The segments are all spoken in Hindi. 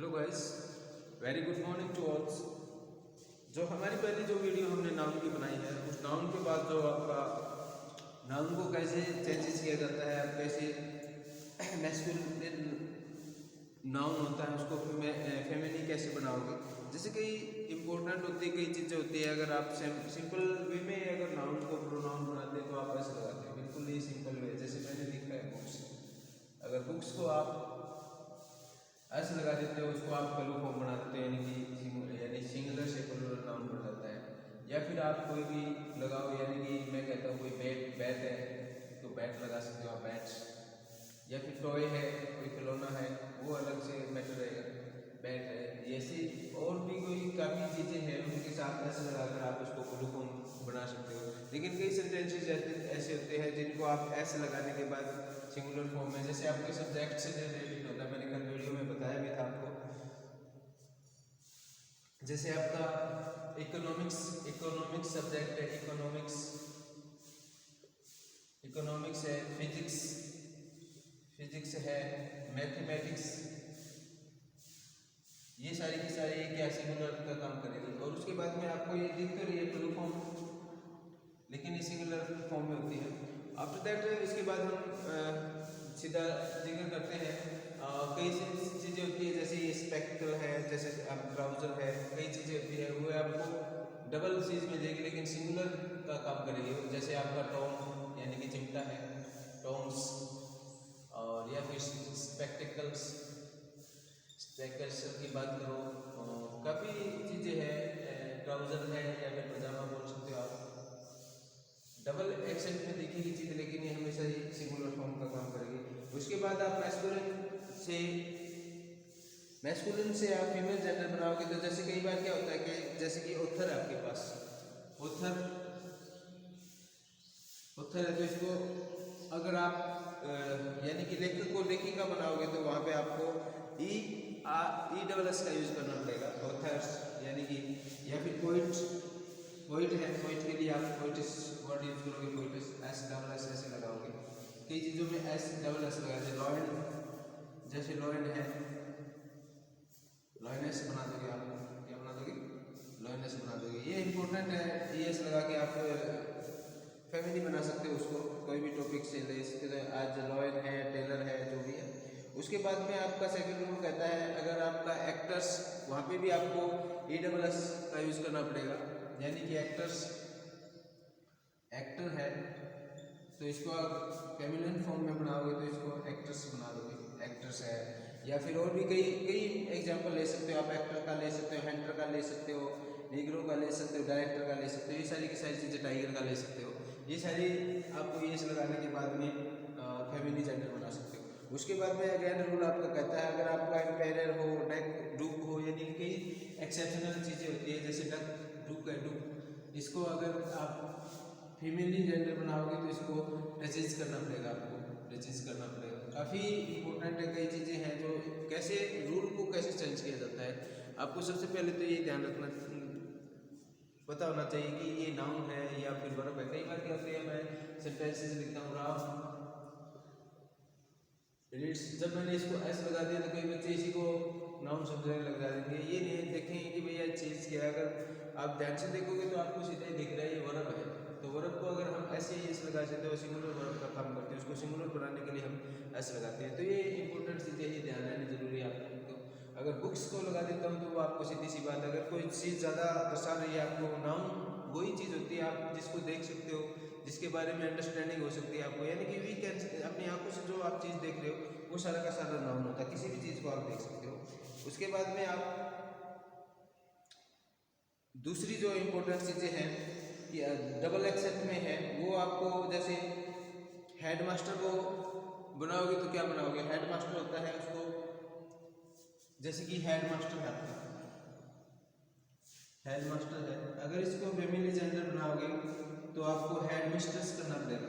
Hello guys, very good morning to all. जो हमारी पहली जो वीडियो हमने नाउन की बनाई है, उस नाउन के बाद जो आपका नाउन को कैसे चेंजेस किया जाता है, आप कैसे मैस्कुलिन नाउन होता है उसको फेमिनिन कैसे बनाओगे। जैसे कई इंपॉर्टेंट होती है, कई चीज़ें होती है। अगर आप सिंपल वे में अगर नाउन को प्रोनाउन बनाते हैं तो आप ऐसे लगाते हैं, बिल्कुल ये सिंपल वे। जैसे मैंने लिखा है बुक्स, अगर बुक्स को आप ऐसे लगा देते हो, उसको आप कलू फॉर्म बना देते हो, यानी सिंगुलर से प्लूरल नाउन बन जाता है। या फिर आप कोई भी लगाओ, यानी कि मैं कहता हूँ कोई बैट है तो बैट लगा सकते हो आप, बैट। या फिर टॉय है, कोई खिलौना है, वो अलग से मैटर रहेगा, बैट है। ऐसी और भी कोई काफ़ी चीज़ें हैं, उनके साथ ऐसे लगाकर आप उसको कलू फॉर्म बना सकते हो। लेकिन कई सेंटेंसेस ऐसे होते हैं जिनको आप ऐसे लगाने के बाद सिंगुलर फॉर्म में, जैसे आपके सब्जेक्ट से रिलेटेड होता है, मैंने कल वीडियो में बताया भी था आपको। जैसे आपका इकोनॉमिक्स सब्जेक्ट है, इकोनॉमिक्स है, फिजिक्स है, मैथमेटिक्स, ये सारी की सारी क्या सिंगुलर का काम करेगी। और उसके बाद में आपको ये दिखते रही है प्लू फॉर्म, लेकिन ये सिंगुलर फॉर्म में होती है। आफ्टर दैट इसके बाद हम सीधा जिक्र करते हैं कई चीज़ें होती है, जैसे ये स्पेक्ट्रल है, जैसे आप ट्राउजर है, कई चीज़ें होती है वो आपको डबल चीज़ मिलेगी लेकिन सिंगुलर का काम करेगी। जैसे आपका टॉम यानी कि चिमटा है, टॉम्स, और या फिर स्पेक्टिकल्स की बात करो, काफ़ी चीज़ें हैं, ट्राउजर है या फिर पजामा बोल सकते हो आप। डबल एक्सेंट में दिखेगी चीज़, लेकिन ये हमेशा ही सिंगुलर फॉर्म का काम करेगी। उसके बाद आप मैस्कुलिन से आप फीमेल जेंडर बनाओगे तो जैसे कई बार क्या होता है कि जैसे कि ऑथर है आपके पास, ऑथर है, तो इसको अगर आप यानी कि लेखक को लेखिका बनाओगे तो वहाँ पे आपको ई डबल एस का यूज करना पड़ेगा, ऑथर्स यानी कि। या फिर पोइट है, पोइट के लिए आप पोइटिस वर्ड यूज करोगे, पोइटिस एस डबल एस ऐसे लगाओगे। कई चीज़ों में एस डबल एस लगाते, लॉयन, जैसे लॉयन है, लॉयनेस बना दोगे आप, क्या बना दोगे, लॉयनेस बना दोगे। ये इंपॉर्टेंट है, ई एस लगा के आप फेमिनिन बना सकते हो उसको, कोई भी टॉपिक से ले सकते हो। आज लॉयन है, टेलर है, जो भी है। उसके बाद में आपका सेकंड रूल कहता है अगर आपका एक्टर्स, वहाँ पे भी आपको ई डबल एस का यूज करना पड़ेगा, यानी कि एक्टर है तो इसको आप फेमिनिन फॉर्म में बनाओगे तो इसको एक्ट्रेस बना दोगे, एक्ट्रेस है। या फिर और भी कई एग्जांपल ले सकते हो आप, एक्टर का ले सकते हो, हंटर का ले सकते हो, नीग्रो का ले सकते हो, डायरेक्टर का ले सकते हो, ये सारी की सारी चीज़ें, टाइगर का ले सकते हो। ये सारी आपको ये लगाने के बाद में फेमिनिन जेंडर बना सकते हो। उसके बाद में अगेन रूल आपका कहता है अगर आपका एम्पायर हो, डुक हो, यानी कई एक्सेप्शनल चीज़ें होती है, जैसे डुक है, डुक, इसको अगर आप फीमेल जेंडर बनाओगे तो इसको टचेज करना पड़ेगा, आपको टचेज करना पड़ेगा। काफ़ी इंपॉर्टेंट है, कई चीज़ें हैं जो कैसे रूल को कैसे चेंज किया जाता है। आपको सबसे पहले तो ये ध्यान रखना, पता होना चाहिए कि ये नाउन है या फिर वर्ब है। कई बार क्या होते हैं, मैं सेंटेंसेस लिखता हूँ, राम रीड्स, जब मैंने इसको ऐसे लगा दिया तो कई बच्चे इसी को नाउन समझने लग जाएंगे। ये नहीं देखेंगे कि भैया चीज़ क्या है। अगर आप ध्यान से देखोगे तो आपको सीधा ही दिख रहा है ये वर्ब है, तो वर्ब को अगर हम ऐसे ही ऐसे लगा सकते हो, सिंगुलर वर्ब का काम करते हैं, उसको सिंगुलर बनाने के लिए हम ऐसे लगाते हैं। तो ये इंपॉर्टेंट चीज़ें, ये ध्यान रहनी जरूरी है आपको। अगर बुक्स को लगा देता हूँ तो वो आपको सीधी सी बात, अगर कोई चीज़ ज़्यादा दर्शा रही है आपको, नाउन वही चीज़ होती है आप जिसको देख सकते हो, जिसके बारे में अंडरस्टैंडिंग हो सकती है आपको, यानी कि वी कैन, अपनी आंखों से जो आप चीज़ देख रहे हो वो सारा का सारा नाउन होता है, किसी भी चीज़ को आप देख सकते हो। उसके बाद में आप दूसरी जो इम्पोर्टेंट चीज़ें हैं कि डबल एक्सेंट में है, वो आपको जैसे हेडमास्टर को बनाओगे तो क्या बनाओगे, हेडमास्टर होता है, उसको जैसे कि हेडमास्टर है आपका, हेडमास्टर है, अगर इसको फेमिनिन जेंडर बनाओगे तो आपको हेडमिस्ट्रेस करना पड़ेगा,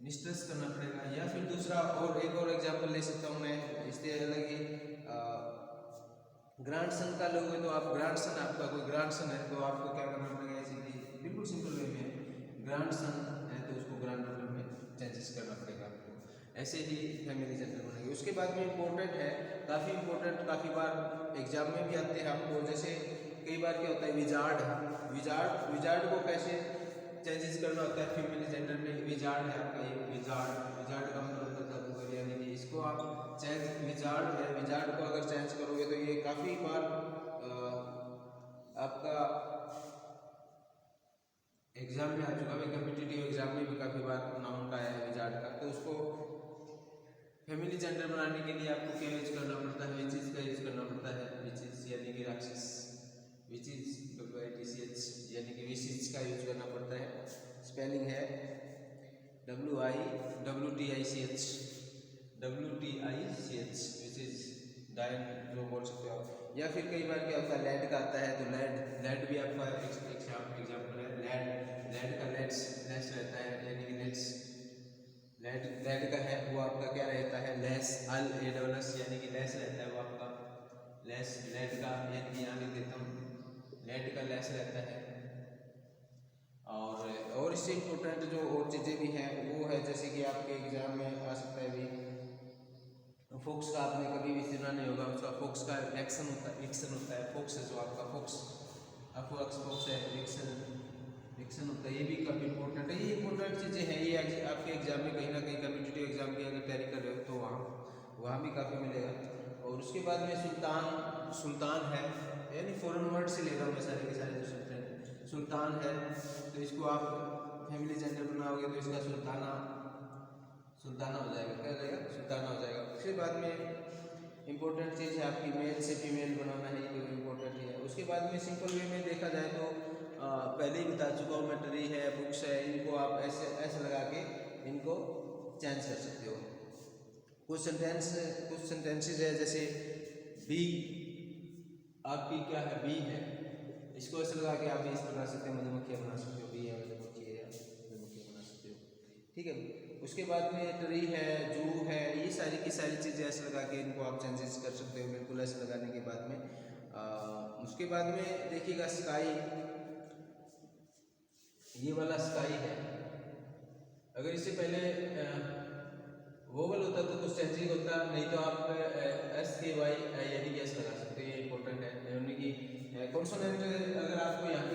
मिस्ट्रेस करना पड़ेगा। या फिर दूसरा और एक और एग्जांपल ले सकता हूँ मैं, इससे अलग ही ग्रैंडसन का लोगे तो आप ग्रैंडसन, आपका कोई ग्रैंडसन है तो आपको क्या करना पड़ेगा, इसीलिए बिल्कुल सिंपल वे में, ग्रैंडसन है तो उसको ग्रैंडडॉटर में चेंजेस करना पड़ेगा आपको। ऐसे ही फैमिली जेंडर बनाएंगे। उसके बाद में इम्पोर्टेंट है, काफ़ी इम्पोर्टेंट, काफ़ी बार एग्जाम में भी आते हैं आपको। जैसे कई बार क्या होता है, विजार्ड है, विजार्ड को कैसे चेंजेस करना होता है फीमेल जेंडर में। विजार्ड है आपका ये, विजार्ड का मतलब होता है जादूगर, यानी कि इसको आप चेंज, विजार्ड है, विजार्ड को अगर चेंज करोगे तो ये काफ़ी बार आपका एग्जाम में आ चुका है, कम्पिटिटिव एग्जाम में भी काफ़ी बार नाउन का है विजार्ड का। तो उसको फैमिली जेंडर बनाने के लिए आपको क्या यूज करना पड़ता है, विच इज का यूज करना पड़ता है, विच इज यानी कि राक्षस, विच इज WITCH यानी कि विच का यूज करना पड़ता है। स्पेलिंग है WITICH, विच इज डायन जो बोल सकते हो आप। या फिर कई बार क्या होता है, लेड का आता है, तो लेड भी आपका एग्जाम्पल है। लेड का लेट्स रहता है, यानी कि लेट्स, लेड का है वो आपका क्या रहता है, लेस, LASS यानी कि लेस रहता है वो आपका लेस। लेड का यानी कि यहाँ लिख देता हूँ, लेड का लेस रहता है। और इससे इम्पोर्टेंट जो और चीज़ें भी हैं वो है, जैसे कि आपके एग्जाम में आ सकता है भी, फोक्स का आपने कभी भी सुना नहीं होगा, उसका फोक्स का एक्शन होता है, फोक्स है जो आपका फोक्स है, एक्शन होता है, ये भी काफ़ी इंपॉर्टेंट है। ये इंपॉर्टेंट चीज़ें हैं, ये आपके एग्जाम में कहीं ना कहीं कम्पिटिटिव एग्जाम की अगर तैयारी कर रहे हो तो वहाँ भी काफ़ी मिलेगा। और उसके बाद में सुल्तान है, यानी फॉरेन वर्ड से ले रहा हूँ मैं सारे के सारे जो शब्द हैं। सुल्तान है तो इसको आप फैमिली जेंडर बनाओगे तो इसका सुल्ताना हो जाएगा, क्या हो जाएगा, सुल्ताना हो जाएगा। उसके बाद में इम्पोर्टेंट चीज़ है आपकी मेल से फीमेल बनाना है, ये तो इम्पोर्टेंट ही है। उसके बाद में सिंपल वे में देखा जाए तो पहले ही बता चुका हूँ, मैटरी है, बुक्स है, इनको आप ऐसे लगा के इनको चेंज कर सकते हो। कुछ सेंटेंसेज है, जैसे बी आपकी क्या है, बी है, इसको ऐसे लगा के आप भी इस बना सकते हो, मधुमक्खियाँ बना सकते हो, बी है मधुमक्खी है, मधुमक्खियाँ बना सकते हो, ठीक है। उसके बाद में ट्री है, जू है, ये सारी की सारी चीज़ें ऐसे लगा के इनको आप चेंजेस कर सकते हो, बिल्कुल ऐसे लगाने के बाद में। उसके बाद में देखिएगा स्काई, ये वाला स्काई है, अगर इससे पहले वोवल होता तो कुछ चेंजिंग होता, नहीं तो आप SKY यानी कि एस लगा सकते हो, ये इंपॉर्टेंट है। यानी कि कॉन्सोनेंट, अगर आपको यहाँ पे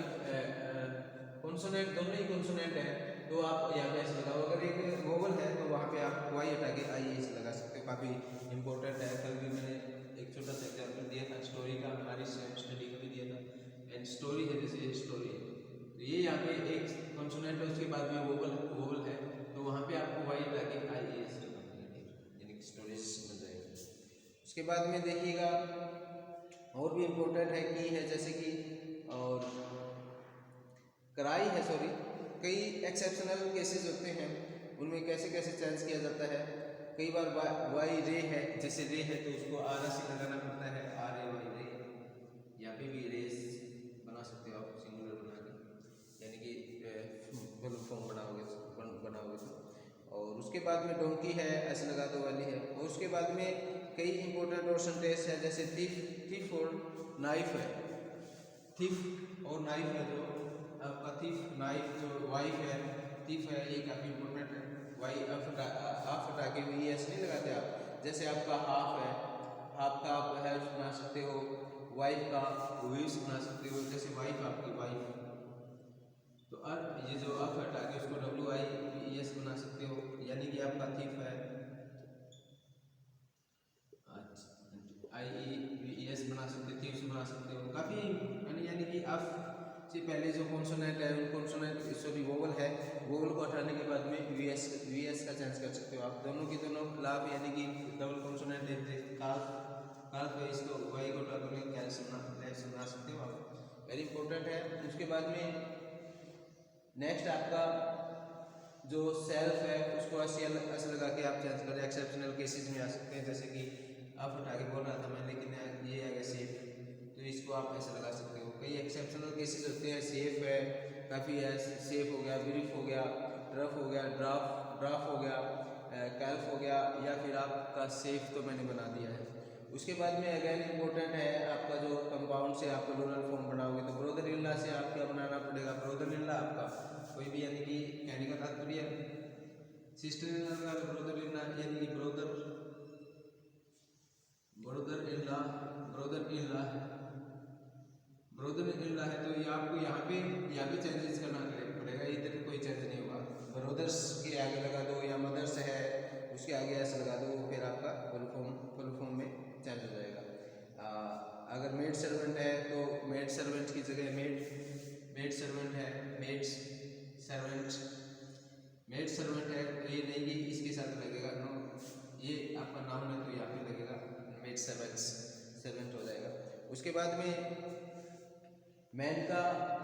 कॉन्सोनेंट, दोनों ही कॉन्सोनेंट है तो आप यहाँ पे ऐसे लगाओ, अगर एक वोवल है तो वहाँ पे आप Y हटा के IE लगा सकते हो, काफ़ी इंपॉर्टेंट है। कल भी मैंने एक छोटा सा एग्जाम्पल दिया था स्टोरी का, हमारी स्टडी का भी दिया था, एंड स्टोरी है, जैसे स्टोरी है तो ये यहाँ पे एक कॉन्सोनेंट है, उसके बाद में वोवल है तो वहाँ पे आपको Y हटा के IES यानी कि स्टोरेज बन जाएगा। उसके बाद में देखिएगा और भी इम्पोर्टेंट है की है, जैसे कि और कराई है, सॉरी, कई एक्सेप्शनल केसेस होते हैं, उनमें कैसे चेंज किया जाता है। कई बार वाई रे है, जैसे रे है तो उसको RS से लगाना पड़ता है, RAY रे, यहाँ पे भी रेस बना सकते हो आप सिंगुलर बना के, यानी कि फुल फॉर्म बनाओगे तो। और उसके बाद में डोंकी है, ऐसे लगा दो वाली है। और उसके बाद में कई इंपॉर्टेंट परसेंटेज है, जैसे थीफ और नाइफ है, थीफ और नाइफ है, जो आपका थीफ नाइफ जो वाइफ है, थीफ है, ये काफ़ी इंपॉर्टेंट है। वाई हाफ हटा के भी ऐसे नहीं लगाते आप, जैसे आपका हाफ है, हाफ का आप हेल्प बना सकते हो, वाइफ का विव्स बना सकते हो, जैसे वाइफ आपकी वाइफ, तो अब ये जो आप हटा के उसको WIES बना सकते हो, यानी कि आपका थीफ है, IEVES बना सकते हो, थीव्स बना सकते हो, काफ़ी यानी कि आप से पहले जो कॉन्सोनेंट है, कॉन्सोनेंट सॉरी वोवल है, वोवल को हटाने के बाद में VS का चेंज कर सकते हो आप, दोनों की दोनों लाभ, यानी कि डबल कॉन्सोनेंट है, काल पे इसको वाई को हटा कर कैल्शियम बना सकते हो आप, वेरी इंपॉर्टेंट है। उसके बाद में नेक्स्ट आपका जो सेल्फ है उसको ऐसे लगा के आप चेंज करें, एक्सेप्शनल केसेस में आ सकते हैं, जैसे कि आप हटा के बोल रहा था मैं, लेकिन ये आ गया सेफ, तो इसको आप ऐसे लगा सकते हो। कई एक्सेप्शनल केसेस होते हैं, सेफ है, काफ़ी है, सेफ हो गया, ब्रीफ हो गया, ड्रफ हो गया, ड्राफ हो गया, कैल्फ हो गया, या फिर आपका सेफ तो मैंने बना दिया है। उसके बाद में अगेन इम्पोर्टेंट है आपका जो कंपाउंड से आप प्लूरल फॉर्म बनाओगे तो ब्रोदर इन लॉ से आप क्या बनाना पड़ेगा, ब्रोदर इन लॉ आपका कोई भी, यानी कि कहने का तात्पर्य सिस्टर इन लॉ का ब्रदर इन लॉ, यानी कि ब्रदर इन लॉ है, तो ये आपको यहाँ पे चेंजेस करना पड़ेगा, इधर कोई चेंज नहीं होगा। ब्रदर्स के आगे लगा दो, या मदर्स है उसके आगे ऐसे लगा दो, फिर आपका फुल फॉर्म में चेंज हो जाएगा। अगर मेड सर्वेंट है तो मेड सर्वेंट की जगह मेड सर्वेंट है, मेड सर्वेंट है, तो ये नहीं कि इसके साथ लगेगा, नो, ये आपका नाउन है तो यहाँ पे लगेगा मेड सर्वेंट हो जाएगा। उसके बाद में मैन का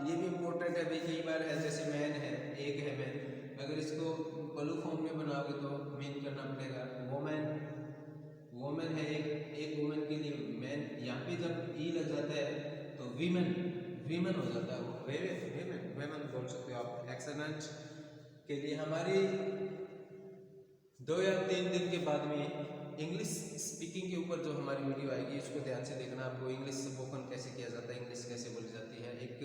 ये भी इम्पोर्टेंट है भाई, कई बार है जैसे मैन है, एक है मैन, अगर इसको प्लू फॉर्म में बनाओगे तो मीन करना पड़ेगा वोमेन है, एक वोमेन के लिए मैन, यहाँ पे जब ई लग जाता है तो वीमेन हो जाता है, वो वेमेन बोल सकते हो आप। एक्सेलेंट के लिए हमारी 2 या 3 दिन के बाद में इंग्लिश स्पीकिंग के ऊपर जो हमारी वीडियो आएगी, इसको ध्यान से देखना। आपको इंग्लिश स्पोकन कैसे किया जाता है, इंग्लिश कैसे बोली जाती है, एक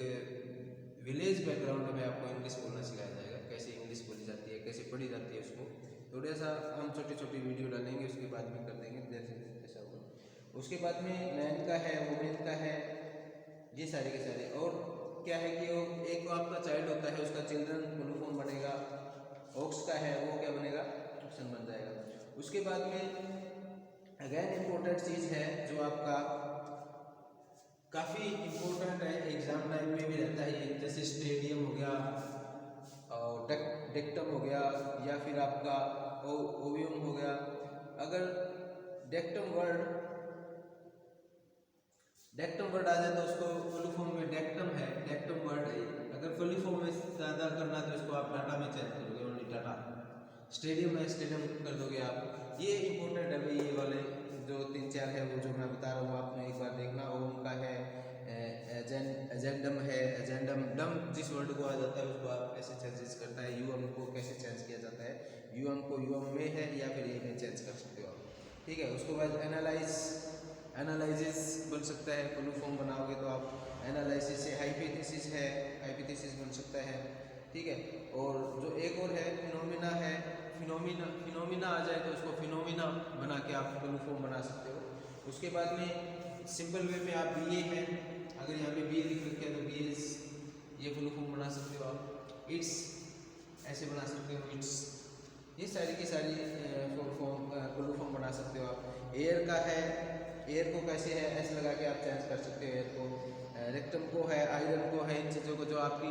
विलेज बैकग्राउंड में आपको इंग्लिश बोलना सिखाया जाएगा, कैसे इंग्लिश बोली जाती है, कैसे पढ़ी जाती है, उसको थोड़ा सा हम छोटी वीडियो डालेंगे, उसके बाद में कर देंगे जैसे ऐसा होगा। उसके बाद में मैन का है, वुमेन का है, ये सारे के सारे। और क्या है कि वो एक आपका चाइल्ड होता है, उसका चिल्ड्रन फुल फॉर्म बनेगा, ऑक्स का है वो क्या बनेगा, ऑक्सन बन जाएगा। उसके बाद में अगेन इम्पोर्टेंट चीज़ है जो आपका काफ़ी इम्पोर्टेंट है, एग्जाम टाइम में भी रहता है, जैसे स्टेडियम हो गया और डेक्टम हो गया, या फिर आपका ओवियम हो गया। अगर डेक्टम वर्ड आ जाए तो उसको फुल फॉर्म में डेक्टम वर्ड है। अगर फुल फॉर्म में ज़्यादा करना तो इसको आप टाटा में चेंज करोगे, ओनली टाटा। स्टेडियम में स्टेडियम कर दोगे आप। ये इंपॉर्टेंट है भाई, ये वाले जो 3-4 है वो जो मैं बता रहा हूँ आपने एक बार देखना। और उनका है एजेंडम डम जिस वर्ड को आ जाता है उसको आप कैसे चेंजेस करता है, यूएम को कैसे चेंज किया जाता है, यूएम को यूएम में है या फिर ये में चेंज कर सकते हो आप, ठीक है। उसके बाद एनालाइसिस बन सकता है, फुल फॉर्म बनाओगे तो आप एनालिसिस से हाइपोथेसिस बन सकता है, ठीक है। और जो एक और है फिनोमिना है, फिनोमिना आ जाए तो उसको फिनोमिना बना के आप फुल फॉर्म बना सकते हो। उसके बाद में सिंपल वे में आप बीए है, अगर यहाँ पे बीए लिख रखे हैं तो बीएस ये फुल फॉर्म बना सकते हो आप। इट्स ऐसे बना सकते हो, इट्स, ये सारी की सारी फुल फॉर्म बना सकते हो आप। एयर का है, एयर को कैसे है ऐसे लगा के आप चेंज कर सकते हो एयर को। रेक्टम को है, आयरन को है, इन चीज़ों को जो आपकी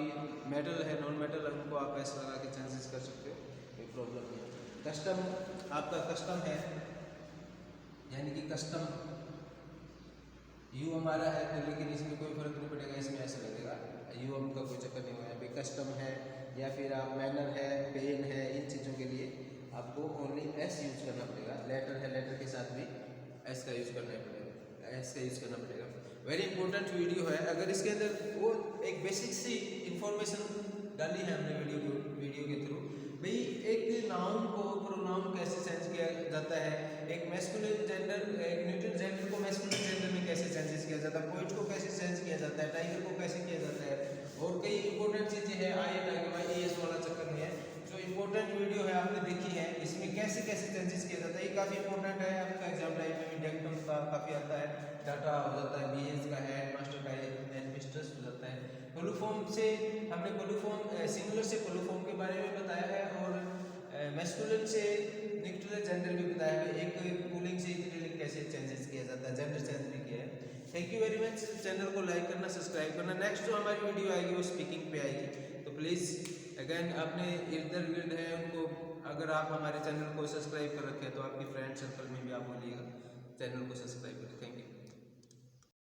मेटल है, नॉन मेटल है, उनको आप ऐसे लगा के चेंजेस कर सकते हो, कोई प्रॉब्लम नहीं है। कस्टम आपका कस्टम है, यानी कि कस्टम यू हमारा है तो लेकिन इसमें कोई फर्क नहीं पड़ेगा, इसमें ऐसा लगेगा, यू हम का कोई चक्कर नहीं हुआ है। कस्टम है या फिर आप मैनर है, पेन है, इन चीज़ों के लिए आपको ओनली एस यूज करना पड़ेगा। लेटर है, लेटर के साथ भी एस का यूज करना पड़ेगा, वेरी इंपॉर्टेंट वीडियो है। अगर इसके अंदर वो एक बेसिक सी इंफॉर्मेशन डाली है हमने वीडियो के थ्रू, भाई एक नाउन को प्रोनाउन कैसे चेंज किया जाता है, एक मैस्कुलिन जेंडर, एक न्यूट्रल जेंडर को मैस्कुलिन जेंडर में कैसे चेंजेस किया जाता है, पोइट को कैसे चेंज किया जाता है, टाइगर को कैसे किया जाता है, और कई इंपॉर्टेंट चीज़ें हैं। IAS वाला चक्कर नहीं है, जो इंपॉर्टेंट वीडियो है आपने देखी है, इसमें कैसे चेंजेस किया जाता है, ये काफ़ी इंपॉर्टेंट है। आपका एग्जाम टाइम में भी डेक्टम का काफ़ी आता है, डाटा हो जाता है, BS का है, मास्टर का है, मिस्टर्स हो जाता है। फुल फॉर्म से हमने सिंगुलर से फुल फॉर्म के बारे में बताया है, और मैस्कुलिन से न्यूट्रल जेंडर भी बताया है, एक पुलिंग से स्त्रीलिंग कैसे चेंजेस किया जाता है, जेंडर चेंज भी किया है। Thank you very much. Channel को लाइक करना, सब्सक्राइब करना। नेक्स्ट जो हमारी वीडियो आएगी वो स्पीकिंग पे आएगी, तो प्लीज़ अगेन अपने इर्द गिर्द है उनको, अगर आप हमारे चैनल को सब्सक्राइब कर रखे हैं तो आपके फ्रेंड सर्कल में भी आप बोलिएगा चैनल को सब्सक्राइब करें। Thank you.